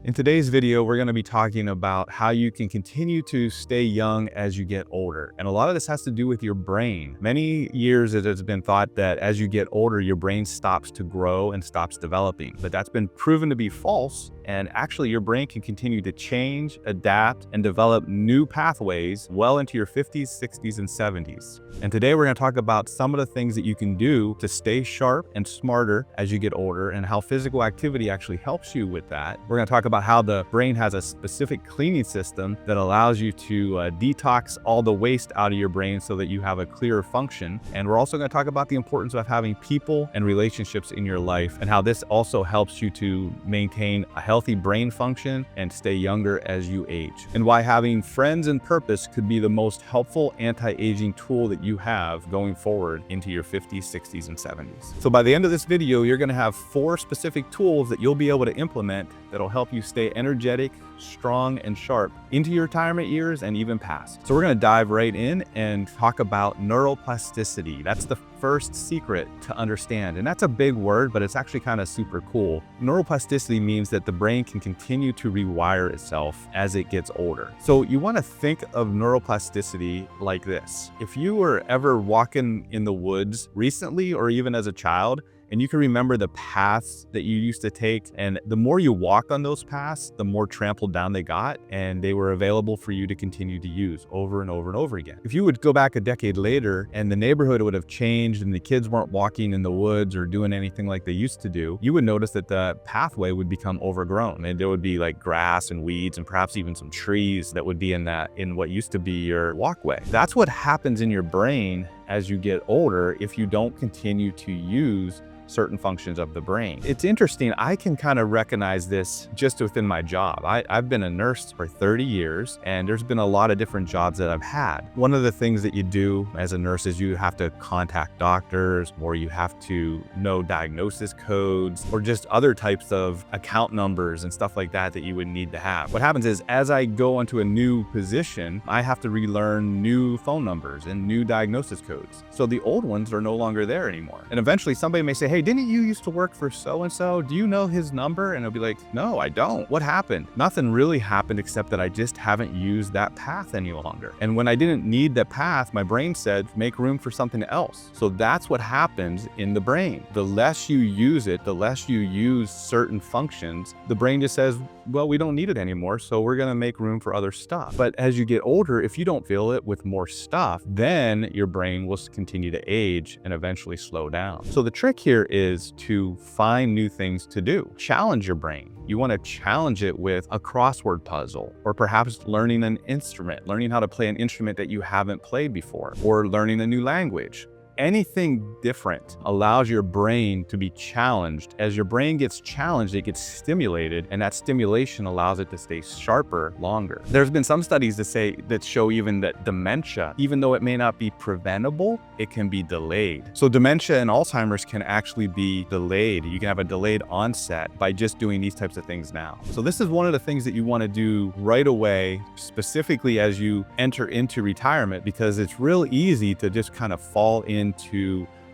In today's video, we're going to be talking about how you can continue to stay young as you get older. And a lot of this has to do with your brain. Many years it has been thought that as you get older, your brain stops to grow and stops developing. But that's been proven to be false. And actually, your brain can continue to change, adapt, and develop new pathways well into your 50s, 60s, and 70s. And today we're going to talk about some of the things that you can do to stay sharp and smarter as you get older and how physical activity actually helps you with that. We're going to talk about how the brain has a specific cleaning system that allows you to detox all the waste out of your brain so that you have a clearer function. And we're also going to talk about the importance of having people and relationships in your life and how this also helps you to maintain a healthy brain function and stay younger as you age, and why having friends and purpose could be the most helpful anti-aging tool that you have going forward into your 50s, 60s, and 70s. So by the end of this video, you're going to have 4 specific tools that you'll be able to implement that'll help you stay energetic, strong, and sharp into your retirement years and even past. So we're going to dive right in and talk about neuroplasticity. That's the first secret to understand. And that's a big word, but it's actually kind of super cool. Neuroplasticity means that the brain can continue to rewire itself as it gets older. So you want to think of neuroplasticity like this. If you were ever walking in the woods recently or even as a child, and you can remember the paths that you used to take, and the more you walked on those paths, the more trampled down they got, and they were available for you to continue to use over and over and over again. If you would go back a decade later and the neighborhood would have changed and the kids weren't walking in the woods or doing anything like they used to do, you would notice that the pathway would become overgrown, and there would be like grass and weeds and perhaps even some trees that would be in what used to be your walkway. That's what happens in your brain as you get older if you don't continue to use certain functions of the brain. It's interesting, I can kind of recognize this just within my job. I've been a nurse for 30 years, and there's been a lot of different jobs that I've had. One of the things that you do as a nurse is you have to contact doctors, or you have to know diagnosis codes, or just other types of account numbers and stuff like that that you would need to have. What happens is, as I go into a new position, I have to relearn new phone numbers and new diagnosis codes. So the old ones are no longer there anymore. And eventually somebody may say, hey, didn't you used to work for so-and-so? Do you know his number? And I'll be like, no, I don't. What happened? Nothing really happened except that I just haven't used that path any longer. And when I didn't need that path, my brain said, make room for something else. So that's what happens in the brain. The less you use it, the less you use certain functions, the brain just says, well, we don't need it anymore, so we're gonna make room for other stuff. But as you get older, if you don't fill it with more stuff, then your brain will continue to age and eventually slow down. So the trick here is to find new things to do. Challenge your brain. You want to challenge it with a crossword puzzle, or perhaps learning an instrument, learning how to play an instrument that you haven't played before, or learning a new language. Anything different allows your brain to be challenged. As your brain gets challenged, it gets stimulated, and that stimulation allows it to stay sharper longer. There's been some studies that show even that dementia, even though it may not be preventable, it can be delayed. So dementia and Alzheimer's can actually be delayed. You can have a delayed onset by just doing these types of things now. So this is one of the things that you want to do right away, specifically as you enter into retirement, because it's real easy to just kind of fall into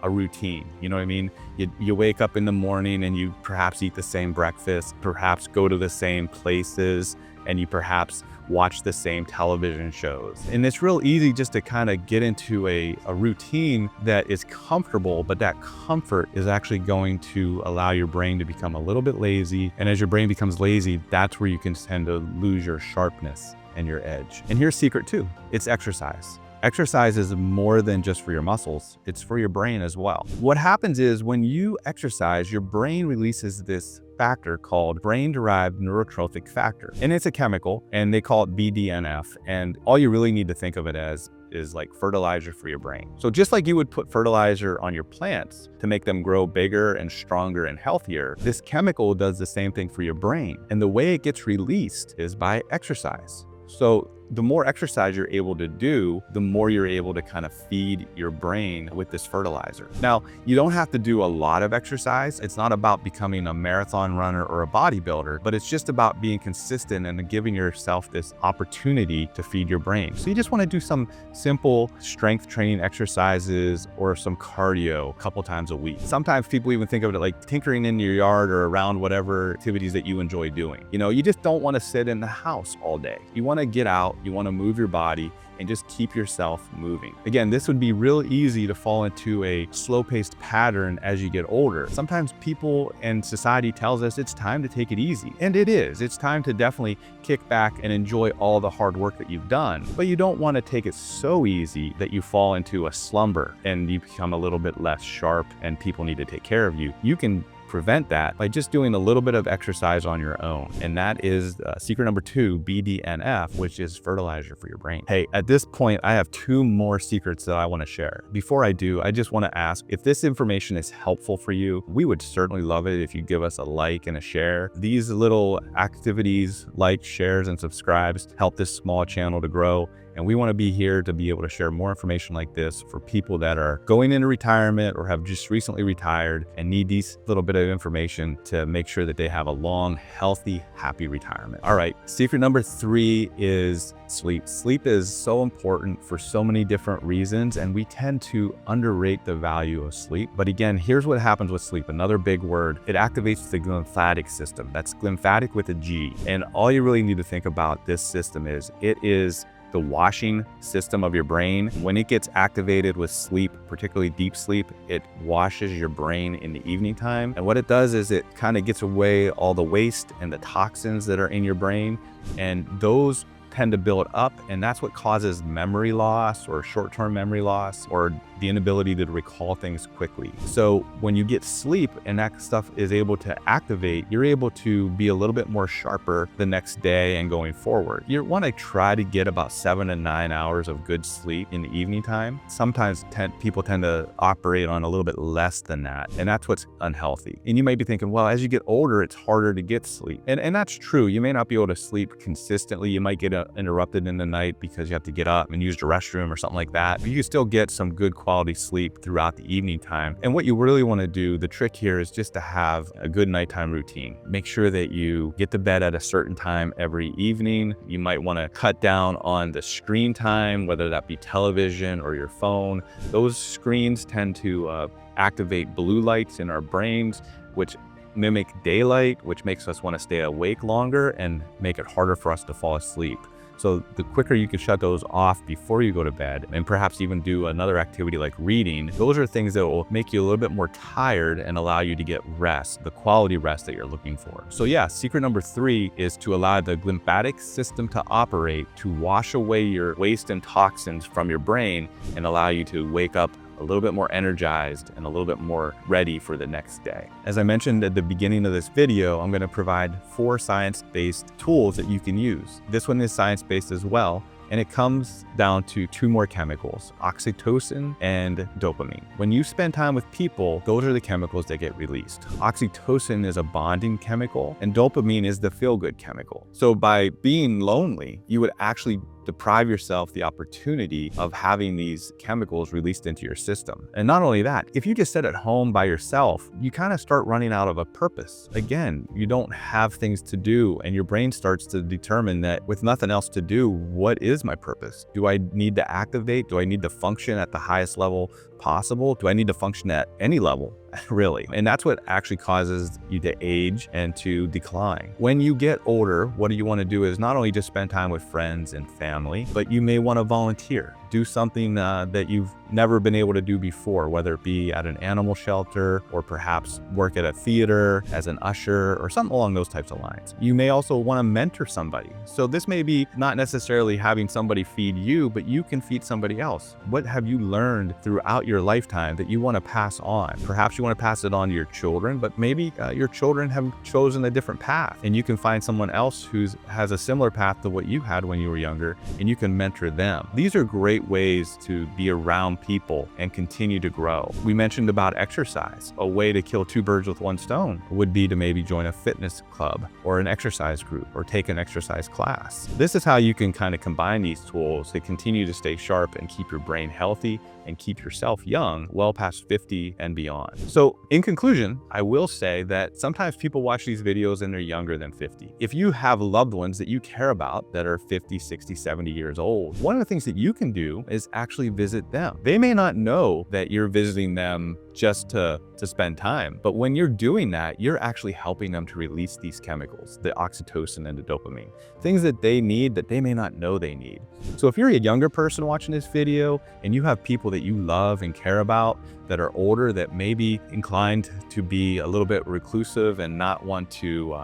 a routine. You know what I mean? You wake up in the morning and you perhaps eat the same breakfast, perhaps go to the same places, and you perhaps watch the same television shows. And it's real easy just to kind of get into a routine that is comfortable, but that comfort is actually going to allow your brain to become a little bit lazy. And as your brain becomes lazy, that's where you can tend to lose your sharpness and your edge. And here's secret 2, it's exercise. Exercise is more than just for your muscles, it's for your brain as well. What happens is when you exercise, your brain releases this factor called brain-derived neurotrophic factor. And it's a chemical, and they call it BDNF. And all you really need to think of it as is like fertilizer for your brain. So just like you would put fertilizer on your plants to make them grow bigger and stronger and healthier, this chemical does the same thing for your brain. And the way it gets released is by exercise. So the more exercise you're able to do, the more you're able to kind of feed your brain with this fertilizer. Now, you don't have to do a lot of exercise. It's not about becoming a marathon runner or a bodybuilder, but it's just about being consistent and giving yourself this opportunity to feed your brain. So you just want to do some simple strength training exercises or some cardio a couple times a week. Sometimes people even think of it like tinkering in your yard or around whatever activities that you enjoy doing. You just don't want to sit in the house all day. You want to get out, you want to move your body, and just keep yourself moving. Again, this would be real easy to fall into a slow-paced pattern as you get older. Sometimes people and society tells us it's time to take it easy, and it is. It's time to definitely kick back and enjoy all the hard work that you've done. But you don't want to take it so easy that you fall into a slumber and you become a little bit less sharp and people need to take care of you. You can prevent that by just doing a little bit of exercise on your own. And that is secret number 2, BDNF, which is fertilizer for your brain. Hey, at this point, I have 2 more secrets that I want to share. Before I do, I just want to ask if this information is helpful for you. We would certainly love it if you give us a like and a share. These little activities, like, shares, and subscribes, help this small channel to grow. And we want to be here to be able to share more information like this for people that are going into retirement or have just recently retired and need these little bit of information to make sure that they have a long, healthy, happy retirement. All right, secret number 3 is sleep. Sleep is so important for so many different reasons, and we tend to underrate the value of sleep. But again, here's what happens with sleep. Another big word, it activates the glymphatic system. That's glymphatic with a G. And all you really need to think about this system is, it is the washing system of your brain. When it gets activated with sleep, particularly deep sleep, it washes your brain in the evening time. And what it does is it kind of gets away all the waste and the toxins that are in your brain, and those tend to build up, and that's what causes memory loss or short-term memory loss or the inability to recall things quickly. So when you get sleep and that stuff is able to activate, you're able to be a little bit more sharper the next day and going forward. You want to try to get about 7 to 9 hours of good sleep in the evening time. Sometimes people tend to operate on a little bit less than that, and that's what's unhealthy. And you may be thinking, well, as you get older, it's harder to get sleep. And that's true. You may not be able to sleep consistently. You might get interrupted in the night because you have to get up and use the restroom or something like that. But you can still get some good quality sleep throughout the evening time. And what you really want to do, the trick here is just to have a good nighttime routine. Make sure that you get to bed at a certain time every evening. You might want to cut down on the screen time, whether that be television or your phone. Those screens tend to activate blue lights in our brains, which mimic daylight, which makes us want to stay awake longer and make it harder for us to fall asleep. So the quicker you can shut those off before you go to bed, and perhaps even do another activity like reading, those are things that will make you a little bit more tired and allow you to get rest, the quality rest that you're looking for. So yeah, secret number 3 is to allow the glymphatic system to operate, to wash away your waste and toxins from your brain and allow you to wake up a little bit more energized and a little bit more ready for the next day. As I mentioned at the beginning of this video, I'm going to provide 4 science-based tools that you can use. This one is science-based as well, and it comes down to 2 more chemicals, oxytocin and dopamine. When you spend time with people, those are the chemicals that get released. Oxytocin is a bonding chemical, and dopamine is the feel-good chemical. So by being lonely, you would actually deprive yourself the opportunity of having these chemicals released into your system. And not only that, if you just sit at home by yourself, you kind of start running out of a purpose. Again, you don't have things to do, and your brain starts to determine that with nothing else to do, what is my purpose? Do I need to activate? Do I need to function at the highest level possible? Do I need to function at any level? Really? And that's what actually causes you to age and to decline. When you get older, what you want to do is not only just spend time with friends and family, but you may want to volunteer. Do something that you've never been able to do before, whether it be at an animal shelter or perhaps work at a theater as an usher or something along those types of lines. You may also want to mentor somebody. So this may be not necessarily having somebody feed you, but you can feed somebody else. What have you learned throughout your lifetime that you want to pass on? Perhaps you want to pass it on to your children, but maybe your children have chosen a different path, and you can find someone else who has a similar path to what you had when you were younger, and you can mentor them. These are great great ways to be around people and continue to grow. We mentioned about exercise. A way to kill two birds with one stone would be to maybe join a fitness club or an exercise group or take an exercise class. This is how you can kind of combine these tools to continue to stay sharp and keep your brain healthy and keep yourself young well past 50 and beyond. So in conclusion, I will say that sometimes people watch these videos and they're younger than 50. If you have loved ones that you care about that are 50, 60, 70 years old, one of the things that you can do is actually visit them. They may not know that you're visiting them just to spend time, but when you're doing that, you're actually helping them to release these chemicals, the oxytocin and the dopamine, things that they need that they may not know they need. So if you're a younger person watching this video and you have people that you love and care about that are older, that may be inclined to be a little bit reclusive and not want to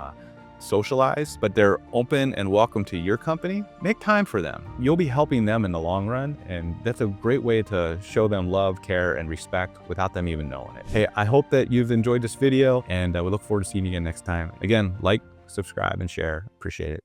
socialize, but they're open and welcome to your company, make time for them. You'll be helping them in the long run, and that's a great way to show them love, care, and respect without them even knowing it. Hey, I hope that you've enjoyed this video, and we look forward to seeing you again next time. Again, like, subscribe, and share. Appreciate it.